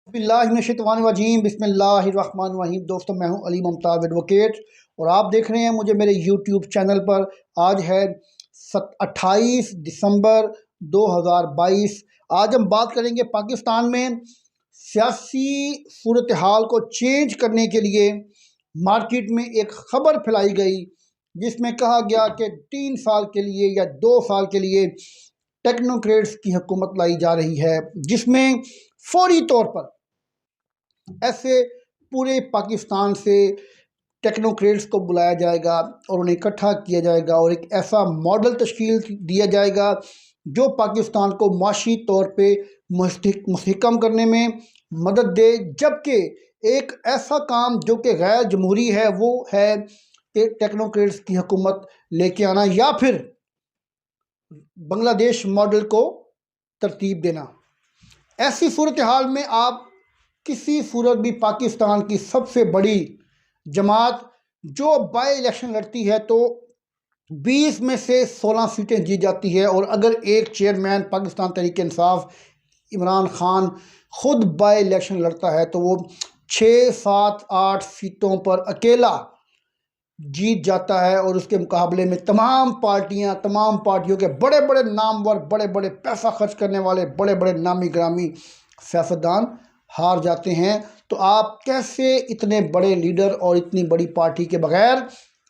बिस्मिल्लाहिर्रहमानिर्रहीम बिस्मिल्लाहिर्रहमानिर्रहीम। दोस्तों, मैं हूं अली मुमताज़ एडवोकेट और आप देख रहे हैं मुझे मेरे यूट्यूब चैनल पर। आज है 28 दिसंबर 2022। आज हम बात करेंगे पाकिस्तान में सियासी सूरत हाल को चेंज करने के लिए मार्केट में एक खबर फैलाई गई जिसमें कहा गया कि 3 साल के लिए या 2 साल के लिए टेक्नोक्रेट्स की हुकूमत लाई जा रही है, जिसमें फौरी तौर पर ऐसे पूरे पाकिस्तान से टेक्नोक्रेट्स को बुलाया जाएगा और उन्हें इकट्ठा किया जाएगा और एक ऐसा मॉडल तश्कील दिया जाएगा जो पाकिस्तान को माशी तौर पे मुस्तहकम करने में मदद दे। जबकि एक ऐसा काम जो कि गैर जमहूरी है वो है कि टेक्नोक्रेट्स की हुकूमत लेके आना या फिर बांग्लादेश मॉडल को तरतीब देना। ऐसी सूरत हाल में आप किसी सूरत भी पाकिस्तान की सबसे बड़ी जमात जो बाई इलेक्शन लड़ती है तो 20 में से 16 सीटें जीत जाती है, और अगर एक चेयरमैन पाकिस्तान तहरीक इंसाफ इमरान खान खुद बाई इलेक्शन लड़ता है तो वो 6, 7, 8 सीटों पर अकेला जीत जाता है। और उसके मुकाबले में तमाम पार्टियों के बड़े बड़े नामवर, बड़े बड़े पैसा खर्च करने वाले, बड़े बड़े नामी ग्रामी सियासतदान हार जाते हैं। तो आप कैसे इतने बड़े लीडर और इतनी बड़ी पार्टी के बगैर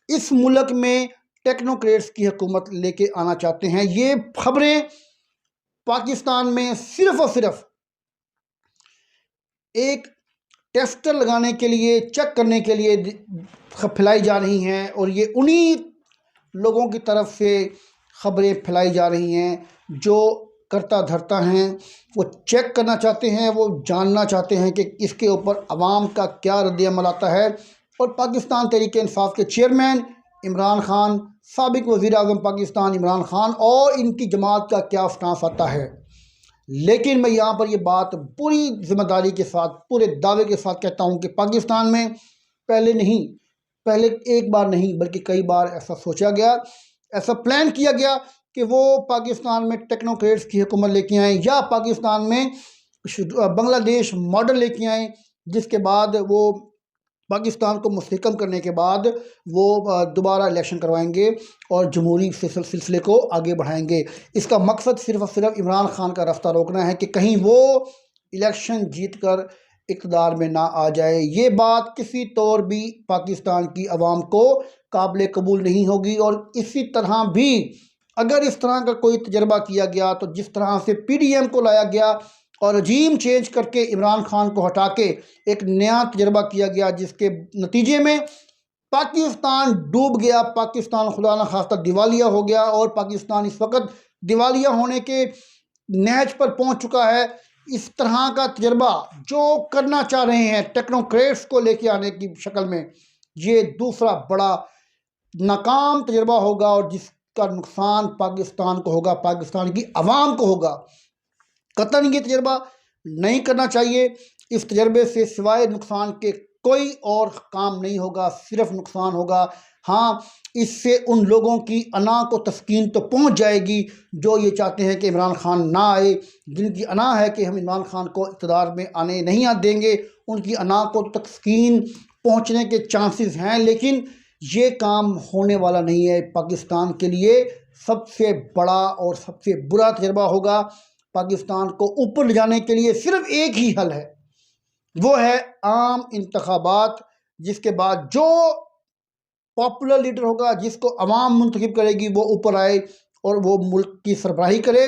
इस मुल्क में टेक्नोक्रेट्स की हुकूमत लेके आना चाहते हैं? ये खबरें पाकिस्तान में सिर्फ और सिर्फ एक टेस्टर लगाने के लिए, चेक करने के लिए फैलाई जा रही हैं, और ये उन्हीं लोगों की तरफ से खबरें फैलाई जा रही हैं जो करता धरता हैं। वो चेक करना चाहते हैं, वो जानना चाहते हैं कि इसके ऊपर अवाम का क्या रद्द-ए-अमल आता है। और पाकिस्तान तहरीक इंसाफ के चेयरमैन इमरान खान, साबिक वज़ीर आज़म पाकिस्तान इमरान खान और इनकी जमात का क्या स्टांस आता है। लेकिन मैं यहाँ पर ये बात पूरी जिम्मेदारी के साथ, पूरे दावे के साथ कहता हूँ कि पाकिस्तान में पहले एक बार नहीं बल्कि कई बार ऐसा सोचा गया, ऐसा प्लान किया गया कि वो पाकिस्तान में टेक्नोक्रेट्स की हुकूमत लेके आए या पाकिस्तान में बांग्लादेश मॉडल लेके आए, जिसके बाद वो पाकिस्तान को मुस्तहकम करने के बाद वो दोबारा इलेक्शन करवाएंगे और जमहूरी सिलसिले को आगे बढ़ाएंगे। इसका मकसद सिर्फ और सिर्फ इमरान खान का रास्ता रोकना है कि कहीं वो इलेक्शन जीतकर इक़्तिदार में ना आ जाए। ये बात किसी तौर भी पाकिस्तान की आवाम को काबिल कबूल नहीं होगी। और इसी तरह भी अगर इस तरह का कोई तजर्बा किया गया तो जिस तरह से PDM को लाया गया और रजीम चेंज करके इमरान खान को हटा के एक नया तजर्बा किया गया, जिसके नतीजे में पाकिस्तान डूब गया, पाकिस्तान खुदा न खास्ता दिवालिया हो गया और पाकिस्तान इस वक्त दिवालिया होने के नहज पर पहुंच चुका है। इस तरह का तजर्बा जो करना चाह रहे हैं टेक्नोक्रेट्स को लेके आने की शक्ल में, ये दूसरा बड़ा नाकाम तजर्बा होगा और जिसका नुकसान पाकिस्तान को होगा, पाकिस्तान की आवाम को होगा। कतई ये तजर्बा नहीं करना चाहिए। इस तजर्बे से सिवाय नुकसान के कोई और काम नहीं होगा, सिर्फ नुकसान होगा। हाँ, इससे उन लोगों की अना को तस्कीन तो पहुंच जाएगी जो ये चाहते हैं कि इमरान खान ना आए, जिनकी अना है कि हम इमरान खान को इक़्तिदार में आने नहीं देंगे, उनकी अना को तस्कीन पहुंचने के चांसेस हैं। लेकिन ये काम होने वाला नहीं है। पाकिस्तान के लिए सबसे बड़ा और सबसे बुरा तजर्बा होगा। पाकिस्तान को ऊपर ले जाने के लिए सिर्फ एक ही हल है, वो है आम इंतखाबात, जिसके बाद जो पॉपुलर लीडर होगा, जिसको अवाम मुंतखब करेगी, वो ऊपर आए और वो मुल्क की सरबराही करे,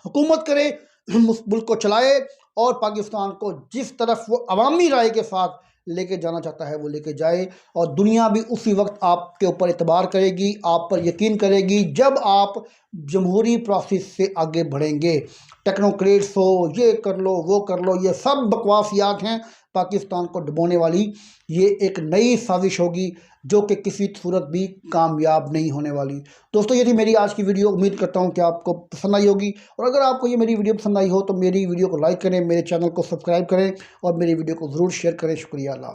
हुकूमत करे, मुल्क को चलाए और पाकिस्तान को जिस तरफ वो अवामी राय के साथ लेके जाना चाहता है वो लेके जाए। और दुनिया भी उसी वक्त आपके ऊपर एतबार करेगी, आप पर यकीन करेगी जब आप जमहूरी प्रोसेस से आगे बढ़ेंगे। टेक्नोक्रेट्स हो, ये कर लो, वो कर लो, ये सब बकवासियात हैं। पाकिस्तान को डुबोने वाली ये एक नई साजिश होगी जो कि किसी सूरत भी कामयाब नहीं होने वाली। दोस्तों, ये थी मेरी आज की वीडियो। उम्मीद करता हूँ कि आपको पसंद आई होगी, और अगर आपको ये मेरी वीडियो पसंद आई हो तो मेरी वीडियो को लाइक करें, मेरे चैनल को सब्सक्राइब करें और मेरी वीडियो को ज़रूर शेयर करें। शुक्रिया। अल्लाह।